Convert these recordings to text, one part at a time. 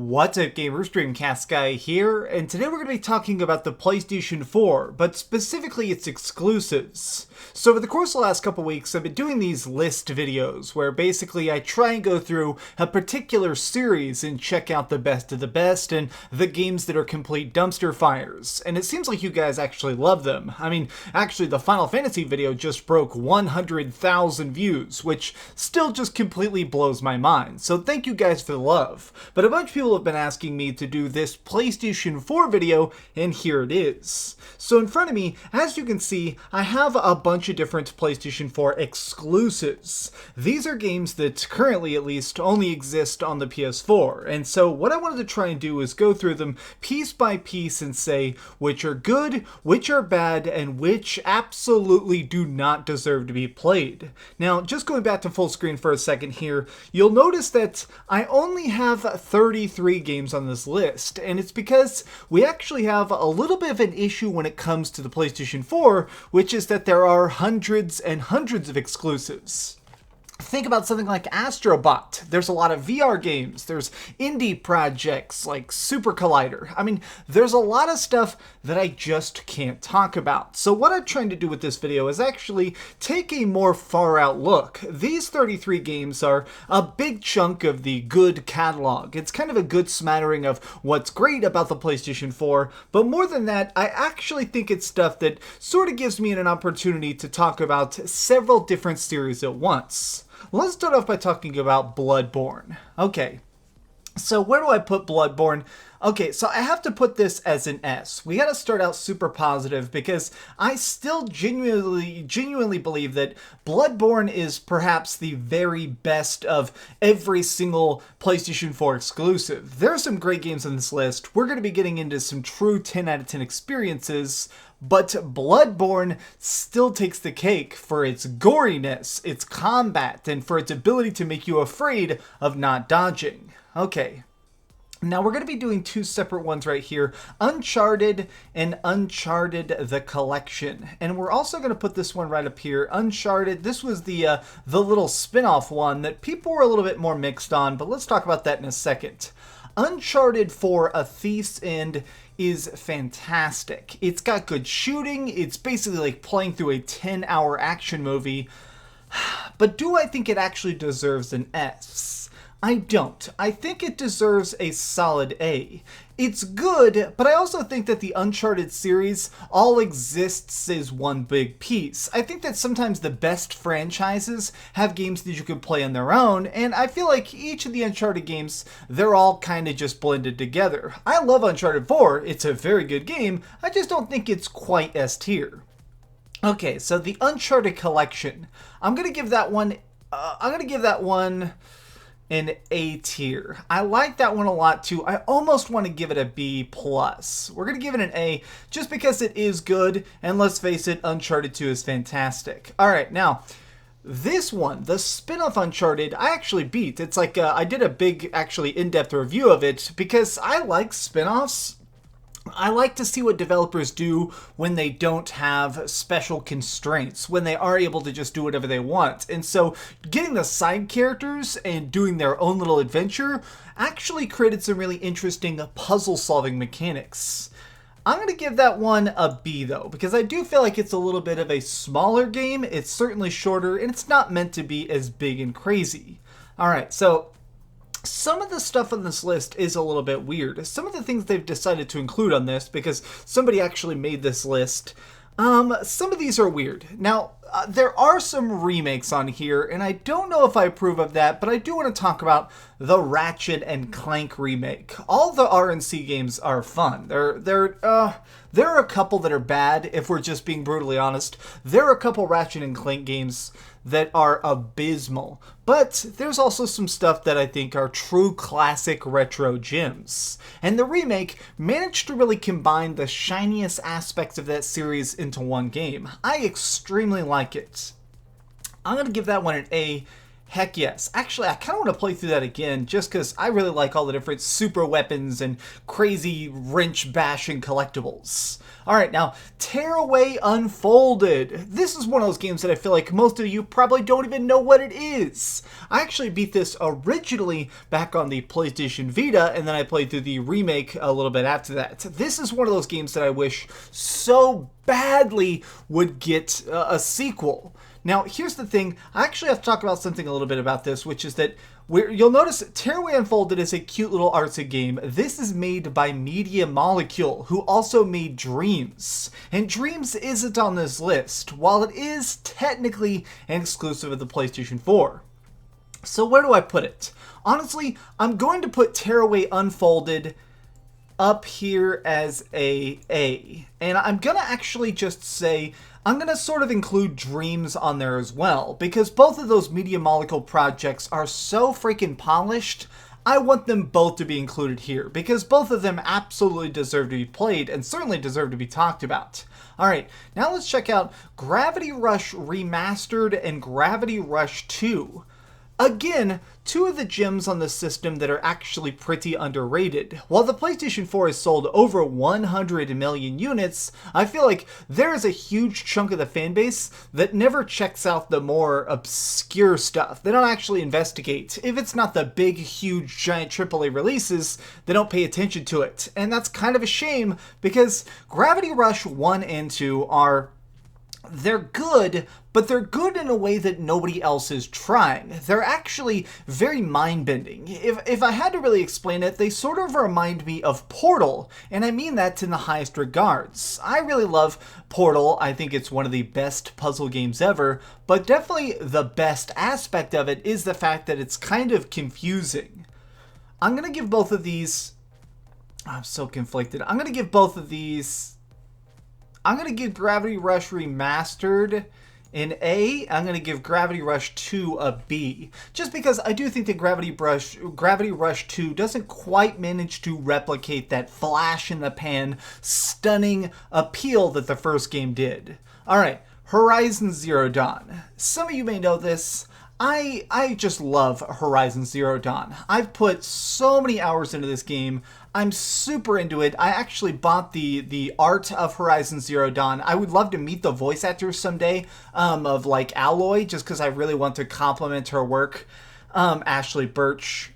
What's up gamers, Dreamcast Guy here, and today we're going to be talking about the PlayStation 4, but specifically its exclusives. So over the course of the last couple weeks, I've been doing these list videos, where basically I try and go through a particular series and check out the best of the best, and the games that are complete dumpster fires. And it seems like you guys actually love them. I mean, actually the Final Fantasy video just broke 100,000 views, which still just completely blows my mind. So thank you guys for the love. But a bunch of people have been asking me to do this PlayStation 4 video, and here it is. So in front of me, as you can see, I have a bunch of different PlayStation 4 exclusives. These are games that currently, at least, only exist on the PS4, and so what I wanted to try and do is go through them piece by piece and say which are good, which are bad, and which absolutely do not deserve to be played. Now, just going back to full screen for a second here, you'll notice that I only have 33 games on this list, and it's because we actually have a little bit of an issue when it comes to the PlayStation 4, which is that there are hundreds and hundreds of exclusives. Think about something like Astro Bot. There's a lot of VR games. There's indie projects like Super Collider. I mean, there's a lot of stuff that I just can't talk about. So what I'm trying to do with this video is actually take a more far out look. These 33 games are a big chunk of the good catalog. It's kind of a good smattering of what's great about the PlayStation 4, but more than that, I actually think it's stuff that sort of gives me an opportunity to talk about several different series at once. Let's start off by talking about Bloodborne. Okay, so where do I put Bloodborne? Okay, so I have to put this as an S. We gotta start out super positive because I still genuinely believe that Bloodborne is perhaps the very best of every single PlayStation 4 exclusive. There are some great games on this list. We're gonna be getting into some true 10 out of 10 experiences, but Bloodborne still takes the cake for its goriness, its combat, and for its ability to make you afraid of not dodging. Okay. Now we're going to be doing two separate ones right here, Uncharted and Uncharted the Collection. And we're also going to put this one right up here, Uncharted. This was the little spin-off one that people were a little bit more mixed on, but let's talk about that in a second. Uncharted for A Thief's End is fantastic. It's got good shooting. It's basically like playing through a 10-hour action movie. But do I think it actually deserves an S? I don't. I think it deserves a solid A. It's good, but I also think that the Uncharted series all exists as one big piece. I think that sometimes the best franchises have games that you can play on their own, and I feel like each of the Uncharted games, they're all kind of just blended together. I love Uncharted 4. It's a very good game. I just don't think it's quite S tier. Okay, so the Uncharted Collection. I'm going to give that one an A tier. I like that one a lot too. I almost want to give it a B+. We're going to give it an A just because it is good, and let's face it, Uncharted 2 is fantastic. Alright, now, this one, the spin-off Uncharted, I actually beat. It's like, I did a big, actually, in-depth review of it because I like spin-offs. I like to see what developers do when they don't have special constraints, when they are able to just do whatever they want. And so getting the side characters and doing their own little adventure actually created some really interesting puzzle-solving mechanics. I'm going to give that one a B though, because I do feel like it's a little bit of a smaller game. It's certainly shorter, and it's not meant to be as big and crazy. Alright, so some of the stuff on this list is a little bit weird. Some of the things they've decided to include on this, because somebody actually made this list, some of these are weird. Now, there are some remakes on here, and I don't know if I approve of that, but I do want to talk about the Ratchet and Clank remake. All the RNC games are fun. There are a couple that are bad, if we're just being brutally honest. There are a couple Ratchet and Clank games that are abysmal, but there's also some stuff that I think are true classic retro gems. And the remake managed to really combine the shiniest aspects of that series into one game. I extremely like it. I'm going to give that one an A, Heck yes. Actually, I kind of want to play through that again just because I really like all the different super weapons and crazy wrench bashing collectibles. Alright, now, Tearaway Unfolded. This is one of those games that I feel like most of you probably don't even know what it is. I actually beat this originally back on the PlayStation Vita, and then I played through the remake a little bit after that. This is one of those games that I wish so badly would get a sequel. Now, here's the thing. I actually have to talk about something a little bit about this, which is that you'll notice Tearaway Unfolded is a cute little artsy game. This is made by Media Molecule, who also made Dreams. And Dreams isn't on this list, while it is technically an exclusive of the PlayStation 4. So where do I put it? Honestly, I'm going to put Tearaway Unfolded up here as a A. And I'm gonna actually just say, I'm gonna sort of include Dreams on there as well, because both of those Media Molecule projects are so freaking polished. I want them both to be included here, because both of them absolutely deserve to be played, and certainly deserve to be talked about. Alright, now let's check out Gravity Rush Remastered and Gravity Rush 2. Again, two of the gems on the system that are actually pretty underrated. While the PlayStation 4 has sold over 100 million units, I feel like there is a huge chunk of the fanbase that never checks out the more obscure stuff. They don't actually investigate. If it's not the big, huge, giant AAA releases, they don't pay attention to it. And that's kind of a shame, because Gravity Rush 1 and 2 they're good, but they're good in a way that nobody else is trying. They're actually very mind-bending. If I had to really explain it, they sort of remind me of Portal, and I mean that in the highest regards. I really love Portal. I think it's one of the best puzzle games ever, but definitely the best aspect of it is the fact that it's kind of confusing. I'm gonna give both of these... I'm so conflicted. I'm gonna give both of these... I'm going to give Gravity Rush Remastered an A. I'm going to give Gravity Rush 2 a B. Just because I do think that Gravity Rush 2 doesn't quite manage to replicate that flash-in-the-pan, stunning appeal that the first game did. Alright, Horizon Zero Dawn. Some of you may know this. I just love Horizon Zero Dawn. I've put so many hours into this game. I'm super into it. I actually bought the art of Horizon Zero Dawn. I would love to meet the voice actors someday of like Aloy, just because I really want to compliment her work. Ashley Birch.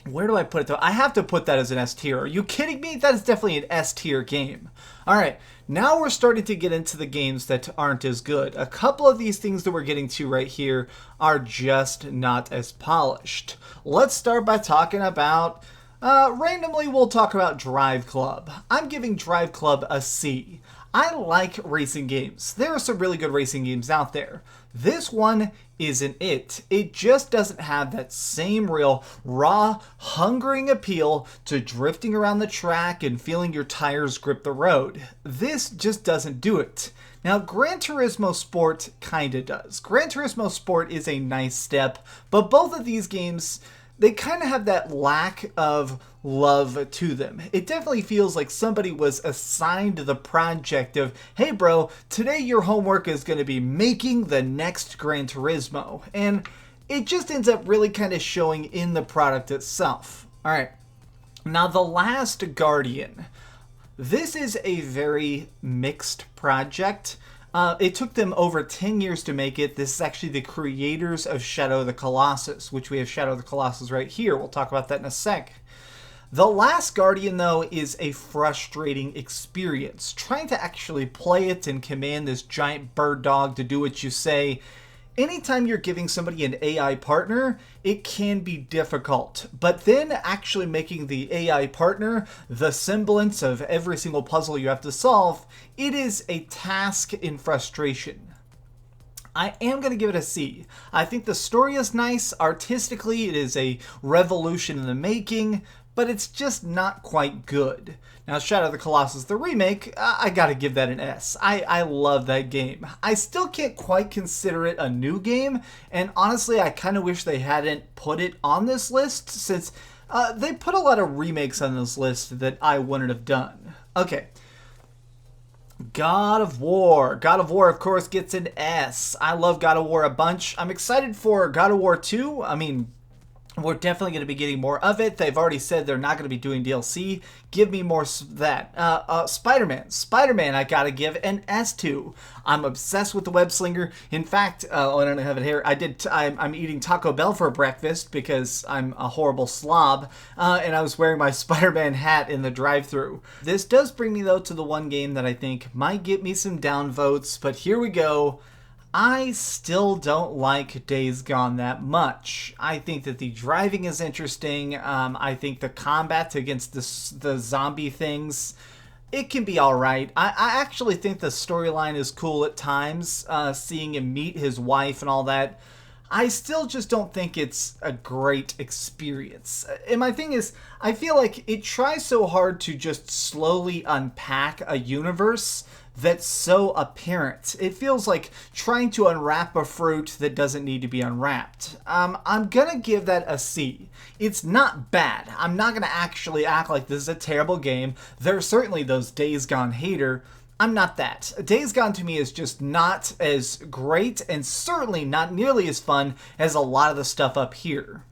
Where do I put it though? I have to put that as an S tier. Are you kidding me? That is definitely an S tier game. Alright, now we're starting to get into the games that aren't as good. A couple of these things that we're getting to right here are just not as polished. Let's start by talking about... randomly, we'll talk about Drive Club. I'm giving Drive Club a C. I like racing games. There are some really good racing games out there. This one isn't it. It just doesn't have that same real, raw, hungering appeal to drifting around the track and feeling your tires grip the road. This just doesn't do it. Now, Gran Turismo Sport kinda does. Gran Turismo Sport is a nice step, but both of these games... they kind of have that lack of love to them. It definitely feels like somebody was assigned the project of, hey bro, today your homework is going to be making the next Gran Turismo. And it just ends up really kind of showing in the product itself. Alright, now The Last Guardian. This is a very mixed project. It took them over 10 years to make it. This is actually the creators of Shadow of the Colossus, which we have Shadow of the Colossus right here. We'll talk about that in a sec. The Last Guardian, though, is a frustrating experience. Trying to actually play it and command this giant bird dog to do what you say. Anytime you're giving somebody an AI partner, it can be difficult. But then actually making the AI partner the semblance of every single puzzle you have to solve, it is a task in frustration. I am going to give it a C. I think the story is nice. Artistically, it is a revolution in the making, but it's just not quite good. Now, Shadow of the Colossus, the remake, I gotta give that an S. I love that game. I still can't quite consider it a new game, and honestly, I kind of wish they hadn't put it on this list, since they put a lot of remakes on this list that I wouldn't have done. Okay. God of War. God of War, of course, gets an S. I love God of War a bunch. I'm excited for God of War 2. I mean, we're definitely going to be getting more of it. They've already said they're not going to be doing DLC. Give me more of that. Spider-Man, I gotta give an S to. I'm obsessed with the web slinger. In fact, I don't have it here. I'm eating Taco Bell for breakfast because I'm a horrible slob, and I was wearing my Spider-Man hat in the drive-thru. This does bring me, though, to the one game that I think might get me some down votes, but here we go. I still don't like Days Gone that much. I think that the driving is interesting. I think the combat against the zombie things, it can be alright. I actually think the storyline is cool at times, seeing him meet his wife and all that. I still just don't think it's a great experience. And my thing is, I feel like it tries so hard to just slowly unpack a universe that's so apparent. It feels like trying to unwrap a fruit that doesn't need to be unwrapped. I'm gonna give that a C. It's not bad. I'm not gonna actually act like this is a terrible game. There's certainly those Days Gone hater. I'm not that. Days Gone to me is just not as great and certainly not nearly as fun as a lot of the stuff up here.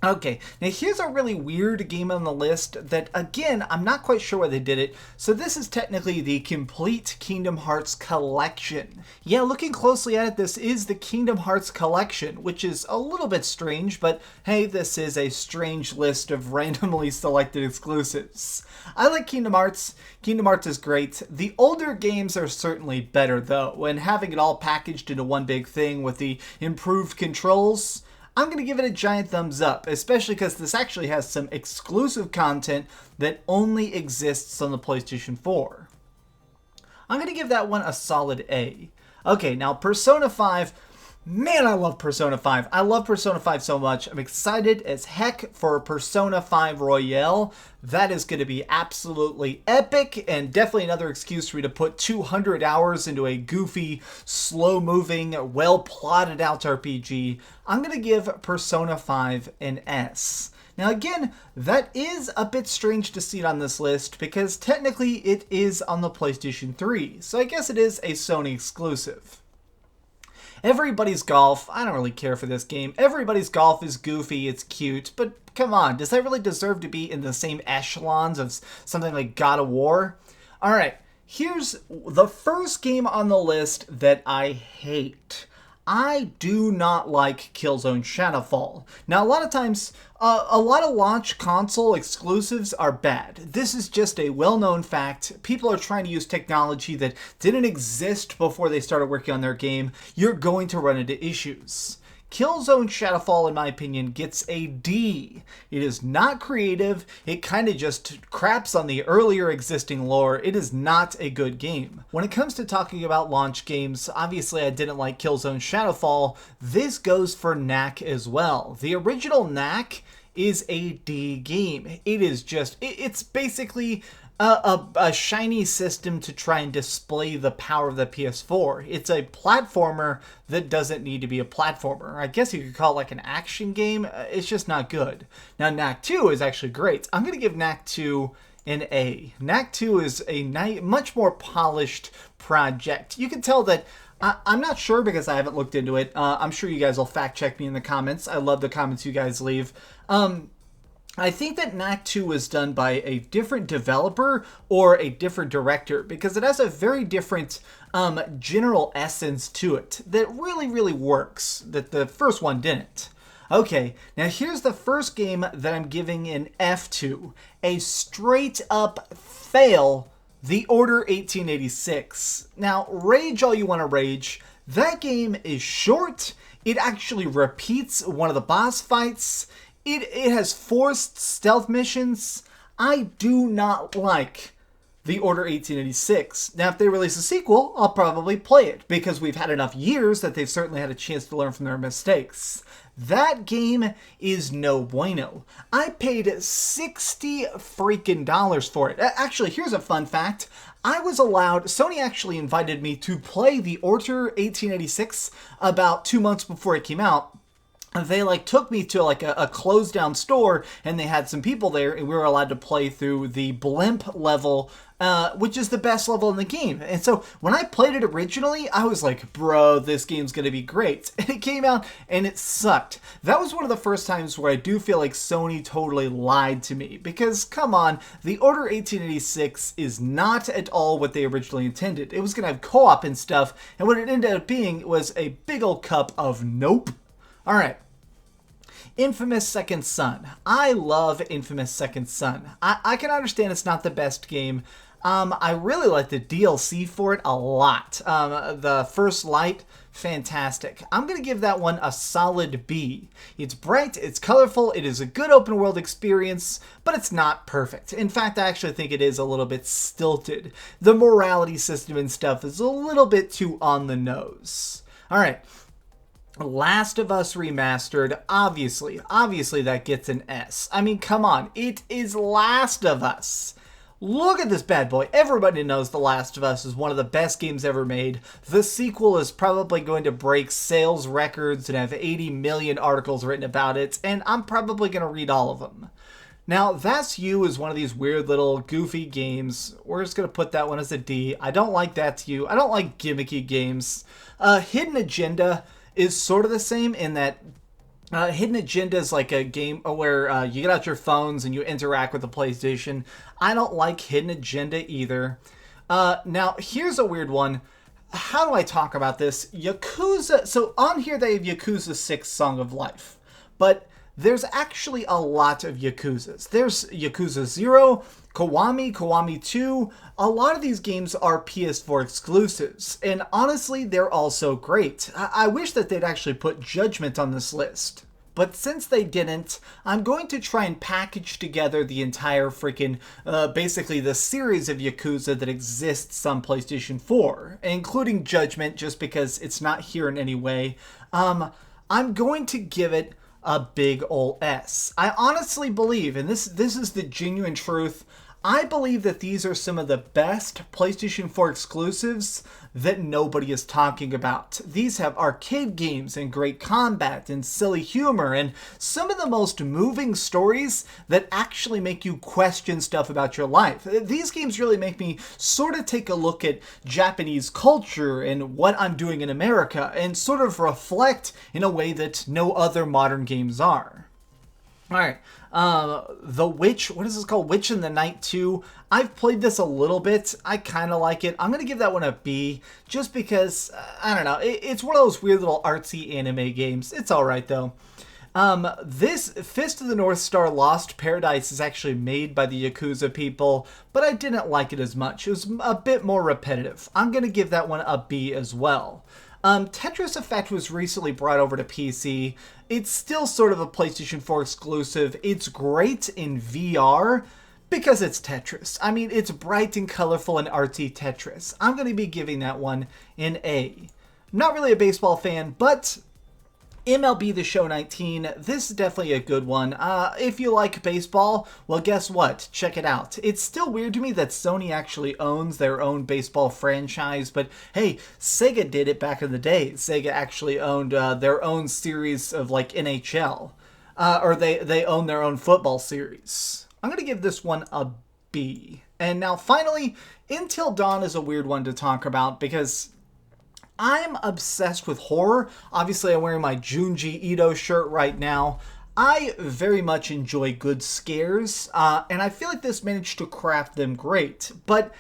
Okay, now here's a really weird game on the list that, again, I'm not quite sure why they did it. So this is technically the complete Kingdom Hearts Collection. Yeah, looking closely at it, this is the Kingdom Hearts Collection, which is a little bit strange, but hey, this is a strange list of randomly selected exclusives. I like Kingdom Hearts. Kingdom Hearts is great. The older games are certainly better, though, and having it all packaged into one big thing with the improved controls, I'm going to give it a giant thumbs up, especially because this actually has some exclusive content that only exists on the PlayStation 4. I'm going to give that one a solid A. Okay, now Persona 5. Man, I love Persona 5. I love Persona 5 so much. I'm excited as heck for Persona 5 Royale. That is going to be absolutely epic and definitely another excuse for me to put 200 hours into a goofy, slow-moving, well-plotted-out RPG. I'm going to give Persona 5 an S. Now again, that is a bit strange to see it on this list because technically it is on the PlayStation 3, so I guess it is a Sony exclusive. Everybody's Golf, I don't really care for this game. Everybody's Golf is goofy, it's cute, but come on, does that really deserve to be in the same echelons of something like God of War? Alright, here's the first game on the list that I hate. I do not like Killzone Shadowfall. Now, a lot of times, a lot of launch console exclusives are bad. This is just a well-known fact. People are trying to use technology that didn't exist before they started working on their game. You're going to run into issues. Killzone Shadowfall, in my opinion, gets a D. It is not creative. It kind of just craps on the earlier existing lore. It is not a good game. When it comes to talking about launch games, obviously I didn't like Killzone Shadowfall. This goes for Knack as well. The original Knack is a D game. It is just, it's basically a shiny system to try and display the power of the PS4. It's a platformer that doesn't need to be a platformer. I guess you could call it like an action game. It's just not good. Now, Knack 2 is actually great. I'm going to give Knack 2 an A. Knack 2 is a much more polished project. You can tell that I'm not sure because I haven't looked into it. I'm sure you guys will fact check me in the comments. I love the comments you guys leave. I think that Knack 2 was done by a different developer or a different director because it has a very different general essence to it that really, really works, that the first one didn't. Okay, now here's the first game that I'm giving an F to. A straight up fail, The Order 1886. Now, rage all you want to rage. That game is short. It actually repeats one of the boss fights. It has forced stealth missions. I do not like The Order 1886. Now, if they release a sequel, I'll probably play it, because we've had enough years that they've certainly had a chance to learn from their mistakes. That game is no bueno. I paid $60 freaking for it. Actually, here's a fun fact. I was allowed, Sony actually invited me to play The Order 1886 about 2 months before it came out. they like took me to like a closed down store, and they had some people there, and we were allowed to play through the blimp level, which is the best level in the game. And so when I played it originally, I was like, bro, this game's gonna be great. And it came out and it sucked. That was one of the first times where I do feel like Sony totally lied to me, because come on, the Order 1886 is not at all what they originally intended. It was gonna have co-op and stuff, and what it ended up being was a big old cup of nope. Alright. Infamous Second Son. I love Infamous Second Son. I can understand it's not the best game. I really like the DLC for it a lot. The First Light, fantastic. I'm going to give that one a solid B. It's bright, it's colorful, it is a good open world experience, but it's not perfect. In fact, I actually think it is a little bit stilted. The morality system and stuff is a little bit too on the nose. Alright. Last of Us Remastered, obviously that gets an S. I mean, come on, it is Last of Us. Look at this bad boy. Everybody knows The Last of Us is one of the best games ever made. The sequel is probably going to break sales records and have 80 million articles written about it, and I'm probably going to read all of them. Now, That's You is one of these weird little goofy games. We're just going to put that one as a D. I don't like That's You. I don't like gimmicky games. Hidden Agenda is sort of the same in that Hidden Agenda is like a game where you get out your phones and you interact with the PlayStation. I don't like Hidden Agenda either. Now, here's a weird one. How do I talk about this? Yakuza. So on here they have Yakuza 6 Song of Life. But there's actually a lot of Yakuzas. There's Yakuza 0, Kiwami, Kiwami 2. A lot of these games are PS4 exclusives, and honestly, they're all so great. I wish that they'd actually put Judgment on this list. But since they didn't, I'm going to try and package together the entire freaking, basically the series of Yakuza that exists on PlayStation 4, including Judgment, just because it's not here in any way. I'm going to give it a big ol' S. I honestly believe, and this is the genuine truth, I believe that these are some of the best PlayStation 4 exclusives that nobody is talking about. These have arcade games and great combat and silly humor and some of the most moving stories that actually make you question stuff about your life. These games really make me sort of take a look at Japanese culture and what I'm doing in America and sort of reflect in a way that no other modern games are. Alright, The Witch, what is this called? Witch in the Night 2. I've played this a little bit. I kind of like it. I'm going to give that one a B, just because, I don't know, it's one of those weird little artsy anime games. It's alright, though. This Fist of the North Star Lost Paradise is actually made by the Yakuza people, but I didn't like it as much. It was a bit more repetitive. I'm going to give that one a B as well. Tetris Effect was recently brought over to PC. It's still sort of a PlayStation 4 exclusive. It's great in VR because it's Tetris. I mean, it's bright and colorful and artsy Tetris. I'm going to be giving that one an A. I'm not really a baseball fan, but MLB the Show 19, this is definitely a good one. If you like baseball, well, guess what? Check it out. It's still weird to me that Sony actually owns their own baseball franchise, but hey, Sega did it back in the day. Sega actually owned their own series of like NHL, or they own their own football series. I'm going to give this one a B. And now finally, Until Dawn is a weird one to talk about because I'm obsessed with horror. Obviously, I'm wearing my Junji Ito shirt right now. I very much enjoy good scares, and I feel like this managed to craft them great. But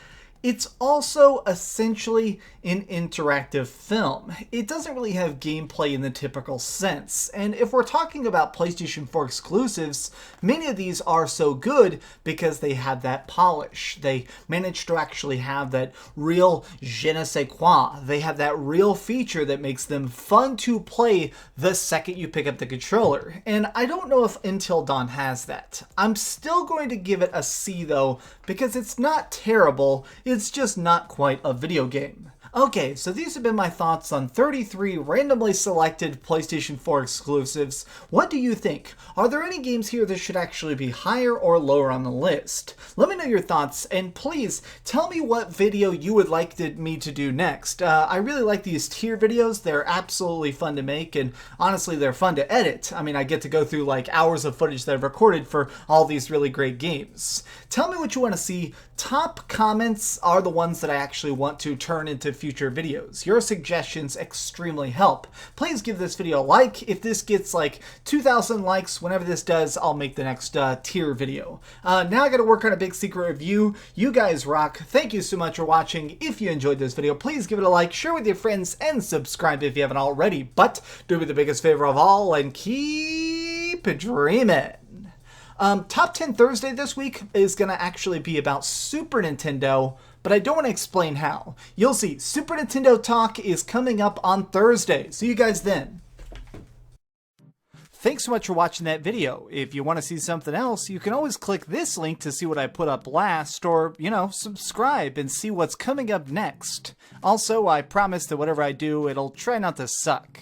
it's also essentially an interactive film. It doesn't really have gameplay in the typical sense, and if we're talking about PlayStation 4 exclusives, many of these are so good because they have that polish. They manage to actually have that real je ne sais quoi. They have that real feature that makes them fun to play the second you pick up the controller, and I don't know if Until Dawn has that. I'm still going to give it a C though, because it's not terrible, it's just not quite a video game. Okay, so these have been my thoughts on 33 randomly selected PlayStation 4 exclusives. What do you think? Are there any games here that should actually be higher or lower on the list? Let me know your thoughts, and please tell me what video you would like me to do next. I really like these tier videos. They're absolutely fun to make, and honestly, they're fun to edit. I mean, I get to go through like hours of footage that I've recorded for all these really great games. Tell me what you want to see. Top comments are the ones that I actually want to turn into future videos. Your suggestions extremely help. Please give this video a like. If this gets like 2,000 likes, whenever this does, I'll make the next tier video. Now I gotta work on a big secret review. You guys rock. Thank you so much for watching. If you enjoyed this video, please give it a like, share with your friends, and subscribe if you haven't already. But do me the biggest favor of all and keep dreaming. Top 10 Thursday this week is going to actually be about Super Nintendo, but I don't want to explain how. You'll see. Super Nintendo talk is coming up on Thursday. See you guys then. Thanks so much for watching that video. If you want to see something else, you can always click this link to see what I put up last, or, subscribe and see what's coming up next. Also, I promise that whatever I do, it'll try not to suck.